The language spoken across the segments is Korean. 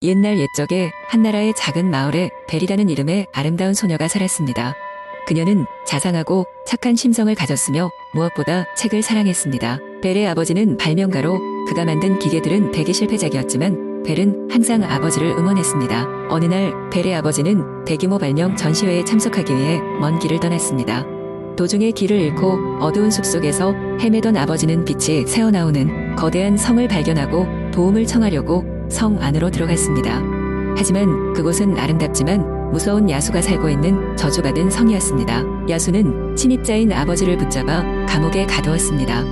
옛날 옛적에 한나라의 작은 마을에 벨이라는 이름의 아름다운 소녀가 살았습니다. 그녀는 자상하고 착한 심성을 가졌으며 무엇보다 책을 사랑했습니다. 벨의 아버지는 발명가로 그가 만든 기계들은 대기 실패작이었지만 벨은 항상 아버지를 응원했습니다. 어느 날 벨의 아버지는 대규모 발명 전시회에 참석하기 위해 먼 길을 떠났습니다. 도중에 길을 잃고 어두운 숲속에서 헤매던 아버지는 빛이 새어나오는 거대한 성을 발견하고 도움을 청하려고 성 안으로 들어갔습니다. 하지만 그곳은 아름답지만 무서운 야수가 살고 있는 저주받은 성이었습니다. 야수는 침입자인 아버지를 붙잡아 감옥에 가두었습니다.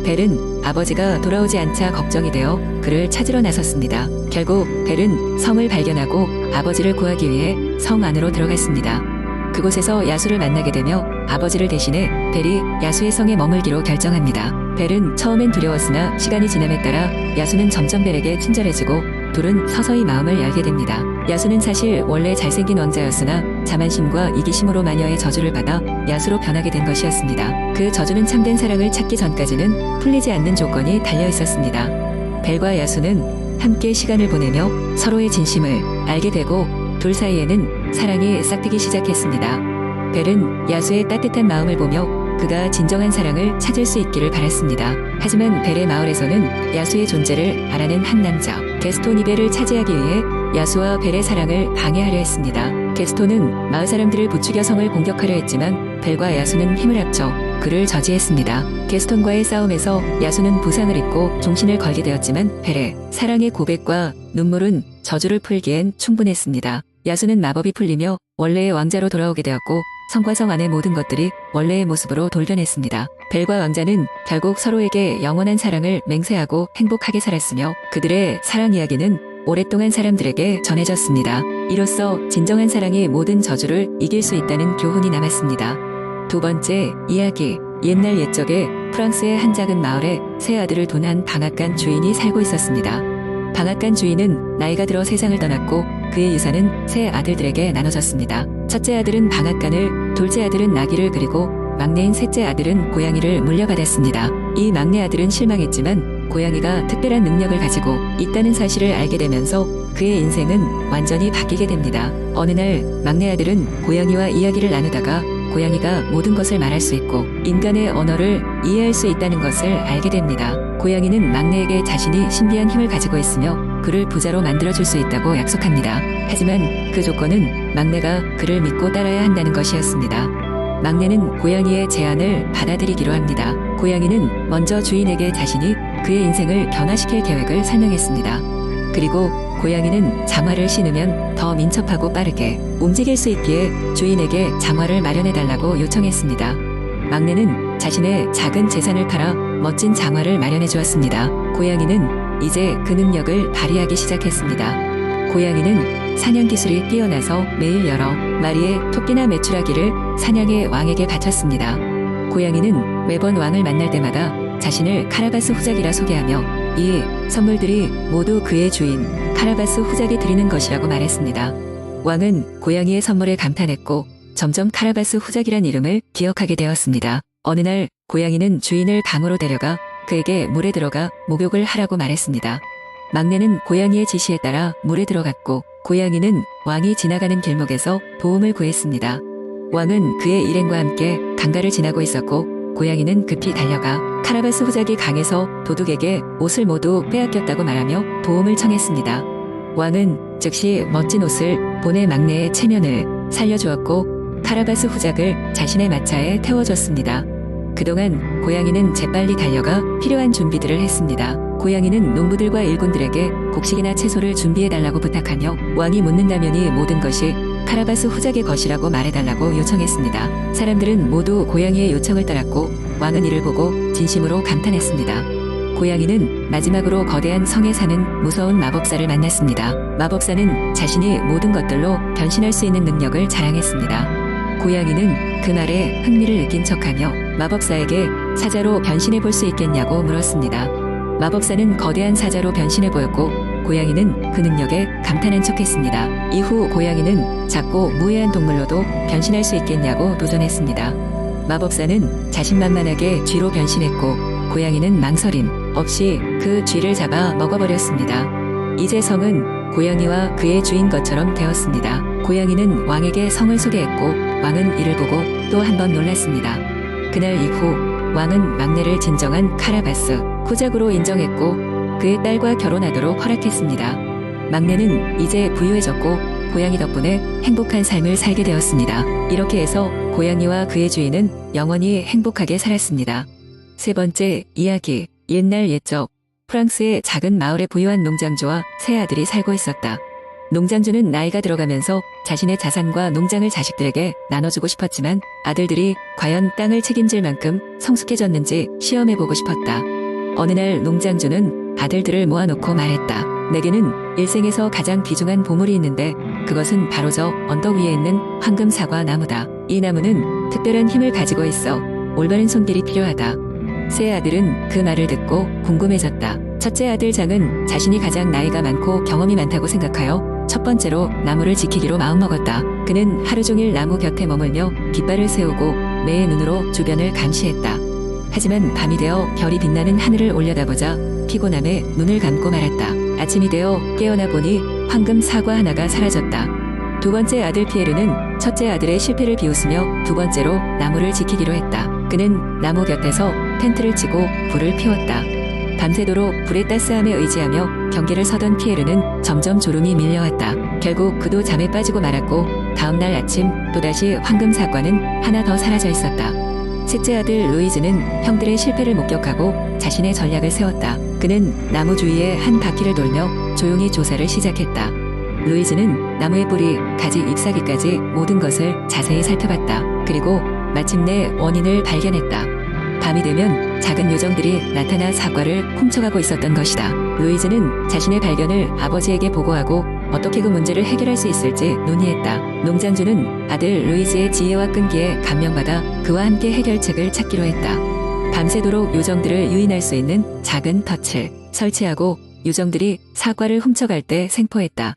벨은 아버지가 돌아오지 않자 걱정이 되어 그를 찾으러 나섰습니다. 결국 벨은 성을 발견하고 아버지를 구하기 위해 성 안으로 들어갔습니다. 그곳에서 야수를 만나게 되며 아버지를 대신해 벨이 야수의 성에 머물기로 결정합니다. 벨은 처음엔 두려웠으나 시간이 지남에 따라 야수는 점점 벨에게 친절해지고 둘은 서서히 마음을 열게 됩니다. 야수는 사실 원래 잘생긴 왕자였으나 자만심과 이기심으로 마녀의 저주를 받아 야수로 변하게 된 것이었습니다. 그 저주는 참된 사랑을 찾기 전까지는 풀리지 않는 조건이 달려 있었습니다. 벨과 야수는 함께 시간을 보내며 서로의 진심을 알게 되고 둘 사이에는 사랑이 싹트기 시작했습니다. 벨은 야수의 따뜻한 마음을 보며 그가 진정한 사랑을 찾을 수 있기를 바랐습니다. 하지만 벨의 마을에서는 야수의 존재를 알아낸 한 남자, 게스톤이 벨을 차지하기 위해 야수와 벨의 사랑을 방해하려 했습니다. 게스톤은 마을 사람들을 부추겨 성을 공격하려 했지만 벨과 야수는 힘을 합쳐 그를 저지했습니다. 게스톤과의 싸움에서 야수는 부상을 입고 종신을 걸게 되었지만 벨의 사랑의 고백과 눈물은 저주를 풀기엔 충분했습니다. 야수는 마법이 풀리며 원래의 왕자로 돌아오게 되었고 성과 성 안의 모든 것들이 원래의 모습으로 돌변했습니다. 벨과 왕자는 결국 서로에게 영원한 사랑을 맹세하고 행복하게 살았으며 그들의 사랑 이야기는 오랫동안 사람들에게 전해졌습니다. 이로써 진정한 사랑이 모든 저주를 이길 수 있다는 교훈이 남았습니다. 두 번째 이야기. 옛날 옛적에 프랑스의 한 작은 마을에 세 아들을 둔 한 방앗간 주인이 살고 있었습니다. 방앗간 주인은 나이가 들어 세상을 떠났고 그의 유산은 세 아들들에게 나눠졌습니다. 첫째 아들은 방앗간을, 둘째 아들은 나귀를 그리고 막내인 셋째 아들은 고양이를 물려받았습니다. 이 막내 아들은 실망했지만 고양이가 특별한 능력을 가지고 있다는 사실을 알게 되면서 그의 인생은 완전히 바뀌게 됩니다. 어느 날 막내 아들은 고양이와 이야기를 나누다가 고양이가 모든 것을 말할 수 있고 인간의 언어를 이해할 수 있다는 것을 알게 됩니다. 고양이는 막내에게 자신이 신비한 힘을 가지고 있으며 그를 부자로 만들어줄 수 있다고 약속합니다. 하지만 그 조건은 막내가 그를 믿고 따라야 한다는 것이었습니다. 막내는 고양이의 제안을 받아들이기로 합니다. 고양이는 먼저 주인에게 자신이 그의 인생을 변화시킬 계획을 설명했습니다. 그리고 고양이는 장화를 신으면 더 민첩하고 빠르게 움직일 수 있기에 주인에게 장화를 마련해달라고 요청했습니다. 막내는 자신의 작은 재산을 팔아 멋진 장화를 마련해 주었습니다. 고양이는 이제 그 능력을 발휘하기 시작했습니다. 고양이는 사냥 기술이 뛰어나서 매일 여러 마리의 토끼나 메추라기를 사냥의 왕에게 바쳤습니다. 고양이는 매번 왕을 만날 때마다 자신을 카라바스 후작이라 소개하며 이 선물들이 모두 그의 주인 카라바스 후작이 드리는 것이라고 말했습니다. 왕은 고양이의 선물에 감탄했고 점점 카라바스 후작이란 이름을 기억하게 되었습니다. 어느 날 고양이는 주인을 강으로 데려가 그에게 물에 들어가 목욕을 하라고 말했습니다. 막내는 고양이의 지시에 따라 물에 들어갔고 고양이는 왕이 지나가는 길목에서 도움을 구했습니다. 왕은 그의 일행과 함께 강가를 지나고 있었고 고양이는 급히 달려가 카라바스 후작이 강에서 도둑에게 옷을 모두 빼앗겼다고 말하며 도움을 청했습니다. 왕은 즉시 멋진 옷을 보내 막내의 체면을 살려주었고 카라바스 후작을 자신의 마차에 태워줬습니다. 그동안 고양이는 재빨리 달려가 필요한 준비들을 했습니다. 고양이는 농부들과 일꾼들에게 곡식이나 채소를 준비해달라고 부탁하며 왕이 묻는다면 이 모든 것이 카라바스 후작의 것이라고 말해달라고 요청했습니다. 사람들은 모두 고양이의 요청을 따랐고 왕은 이를 보고 진심으로 감탄했습니다. 고양이는 마지막으로 거대한 성에 사는 무서운 마법사를 만났습니다. 마법사는 자신이 모든 것들로 변신할 수 있는 능력을 자랑했습니다. 고양이는 그 말에 흥미를 느낀 척하며 마법사에게 사자로 변신해 볼 수 있겠냐고 물었습니다. 마법사는 거대한 사자로 변신해 보였고 고양이는 그 능력에 감탄한 척했습니다. 이후 고양이는 작고 무해한 동물로도 변신할 수 있겠냐고 도전했습니다. 마법사는 자신만만하게 쥐로 변신했고 고양이는 망설임 없이 그 쥐를 잡아 먹어버렸습니다. 이제 성은 고양이와 그의 주인 것처럼 되었습니다. 고양이는 왕에게 성을 소개했고 왕은 이를 보고 또 한 번 놀랐습니다. 그날 이후 왕은 막내를 진정한 카라바스 후작으로 인정했고 그의 딸과 결혼하도록 허락했습니다. 막내는 이제 부유해졌고 고양이 덕분에 행복한 삶을 살게 되었습니다. 이렇게 해서 고양이와 그의 주인은 영원히 행복하게 살았습니다. 세 번째 이야기. 옛날 옛적 프랑스의 작은 마을에 부유한 농장주와 세 아들이 살고 있었다. 농장주는 나이가 들어가면서 자신의 자산과 농장을 자식들에게 나눠주고 싶었지만 아들들이 과연 땅을 책임질 만큼 성숙해졌는지 시험해보고 싶었다. 어느 날 농장주는 아들들을 모아놓고 말했다. 내게는 일생에서 가장 귀중한 보물이 있는데 그것은 바로 저 언덕 위에 있는 황금 사과 나무다. 이 나무는 특별한 힘을 가지고 있어 올바른 손길이 필요하다. 세 아들은 그 말을 듣고 궁금해졌다. 첫째 아들 장은 자신이 가장 나이가 많고 경험이 많다고 생각하여 첫 번째로 나무를 지키기로 마음먹었다. 그는 하루 종일 나무 곁에 머물며 깃발을 세우고 매의 눈으로 주변을 감시했다. 하지만 밤이 되어 별이 빛나는 하늘을 올려다보자 피곤함에 눈을 감고 말았다. 아침이 되어 깨어나 보니 황금 사과 하나가 사라졌다. 두 번째 아들 피에르는 첫째 아들의 실패를 비웃으며 두 번째로 나무를 지키기로 했다. 그는 나무 곁에서 텐트를 치고 불을 피웠다. 밤새도록 불의 따스함에 의지하며 경계를 서던 피에르는 점점 졸음이 밀려왔다. 결국 그도 잠에 빠지고 말았고 다음날 아침 또다시 황금 사과는 하나 더 사라져 있었다. 셋째 아들 루이즈는 형들의 실패를 목격하고 자신의 전략을 세웠다. 그는 나무 주위에 한 바퀴를 돌며 조용히 조사를 시작했다. 루이즈는 나무의 뿌리, 가지, 잎사귀까지 모든 것을 자세히 살펴봤다. 그리고 마침내 원인을 발견했다. 밤이 되면 작은 요정들이 나타나 사과를 훔쳐가고 있었던 것이다. 루이즈는 자신의 발견을 아버지에게 보고하고 어떻게 그 문제를 해결할 수 있을지 논의했다. 농장주는 아들 루이즈의 지혜와 끈기에 감명받아 그와 함께 해결책을 찾기로 했다. 밤새도록 요정들을 유인할 수 있는 작은 덫을 설치하고 요정들이 사과를 훔쳐갈 때 생포했다.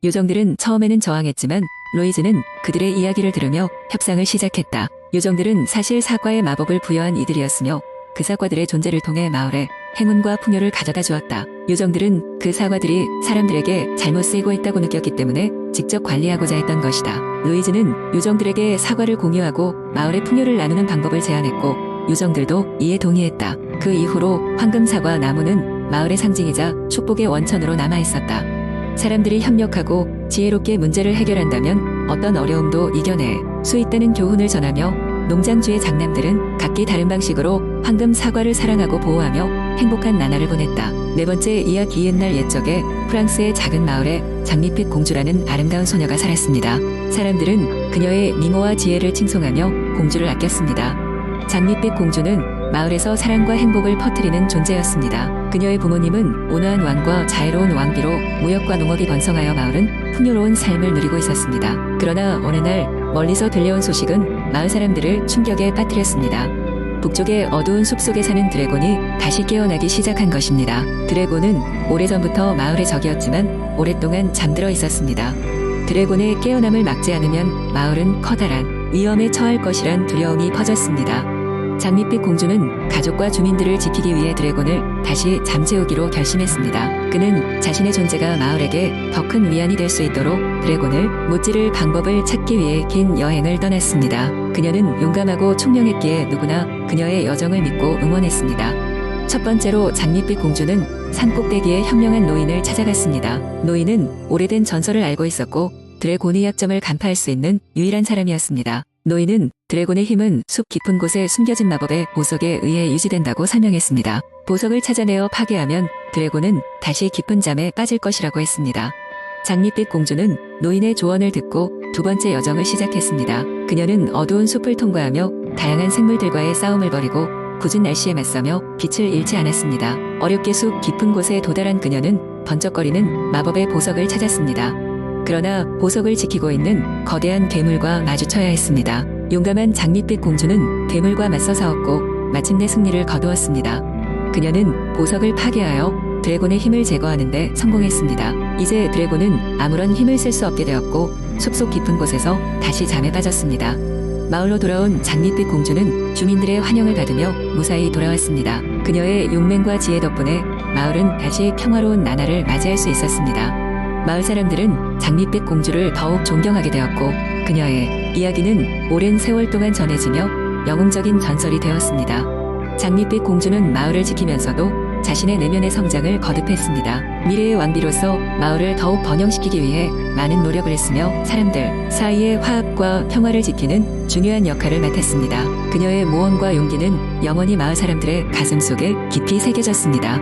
요정들은 처음에는 저항했지만 루이즈는 그들의 이야기를 들으며 협상을 시작했다. 요정들은 사실 사과의 마법을 부여한 이들이었으며 그 사과들의 존재를 통해 마을에 행운과 풍요를 가져다 주었다. 요정들은 그 사과들이 사람들에게 잘못 쓰이고 있다고 느꼈기 때문에 직접 관리하고자 했던 것이다. 루이즈는 요정들에게 사과를 공유하고 마을의 풍요를 나누는 방법을 제안했고 요정들도 이에 동의했다. 그 이후로 황금 사과 나무는 마을의 상징이자 축복의 원천으로 남아있었다. 사람들이 협력하고 지혜롭게 문제를 해결한다면 어떤 어려움도 이겨낼 수 있다는 교훈을 전하며 농장주의 장남들은 각기 다른 방식으로 황금 사과를 사랑하고 보호하며 행복한 나날을 보냈다. 네 번째 이야기. 옛날 옛적에 프랑스의 작은 마을에 장밋빛 공주라는 아름다운 소녀가 살았습니다. 사람들은 그녀의 미모와 지혜를 칭송하며 공주를 아꼈습니다. 장밋빛 공주는 마을에서 사랑과 행복을 퍼뜨리는 존재였습니다. 그녀의 부모님은 온화한 왕과 자애로운 왕비로 무역과 농업이 번성하여 마을은 풍요로운 삶을 누리고 있었습니다. 그러나 어느 날 멀리서 들려온 소식은 마을 사람들을 충격에 빠뜨렸습니다. 북쪽의 어두운 숲속에 사는 드래곤이 다시 깨어나기 시작한 것입니다. 드래곤은 오래전부터 마을의 적이었지만 오랫동안 잠들어 있었습니다. 드래곤의 깨어남을 막지 않으면 마을은 커다란 위험에 처할 것이란 두려움이 퍼졌습니다. 장밋빛 공주는 가족과 주민들을 지키기 위해 드래곤을 다시 잠재우기로 결심했습니다. 그는 자신의 존재가 마을에게 더 큰 위안이 될 수 있도록 드래곤을 무찌를 방법을 찾기 위해 긴 여행을 떠났습니다. 그녀는 용감하고 총명했기에 누구나 그녀의 여정을 믿고 응원했습니다. 첫 번째로 장밋빛 공주는 산 꼭대기에 현명한 노인을 찾아갔습니다. 노인은 오래된 전설을 알고 있었고 드래곤의 약점을 간파할 수 있는 유일한 사람이었습니다. 노인은 드래곤의 힘은 숲 깊은 곳에 숨겨진 마법의 보석에 의해 유지된다고 설명했습니다. 보석을 찾아내어 파괴하면 드래곤은 다시 깊은 잠에 빠질 것이라고 했습니다. 장밋빛 공주는 노인의 조언을 듣고 두 번째 여정을 시작했습니다. 그녀는 어두운 숲을 통과하며 다양한 생물들과의 싸움을 벌이고 굳은 날씨에 맞서며 빛을 잃지 않았습니다. 어렵게 숲 깊은 곳에 도달한 그녀는 번쩍거리는 마법의 보석을 찾았습니다. 그러나 보석을 지키고 있는 거대한 괴물과 마주쳐야 했습니다. 용감한 장밋빛 공주는 괴물과 맞서 싸웠고 마침내 승리를 거두었습니다. 그녀는 보석을 파괴하여 드래곤의 힘을 제거하는 데 성공했습니다. 이제 드래곤은 아무런 힘을 쓸 수 없게 되었고 숲속 깊은 곳에서 다시 잠에 빠졌습니다. 마을로 돌아온 장밋빛 공주는 주민들의 환영을 받으며 무사히 돌아왔습니다. 그녀의 용맹과 지혜 덕분에 마을은 다시 평화로운 나날을 맞이할 수 있었습니다. 마을 사람들은 장밋빛 공주를 더욱 존경하게 되었고 그녀의 이야기는 오랜 세월 동안 전해지며 영웅적인 전설이 되었습니다. 장밋빛 공주는 마을을 지키면서도 자신의 내면의 성장을 거듭했습니다. 미래의 왕비로서 마을을 더욱 번영시키기 위해 많은 노력을 했으며 사람들 사이의 화합과 평화를 지키는 중요한 역할을 맡았습니다. 그녀의 모험과 용기는 영원히 마을 사람들의 가슴 속에 깊이 새겨졌습니다.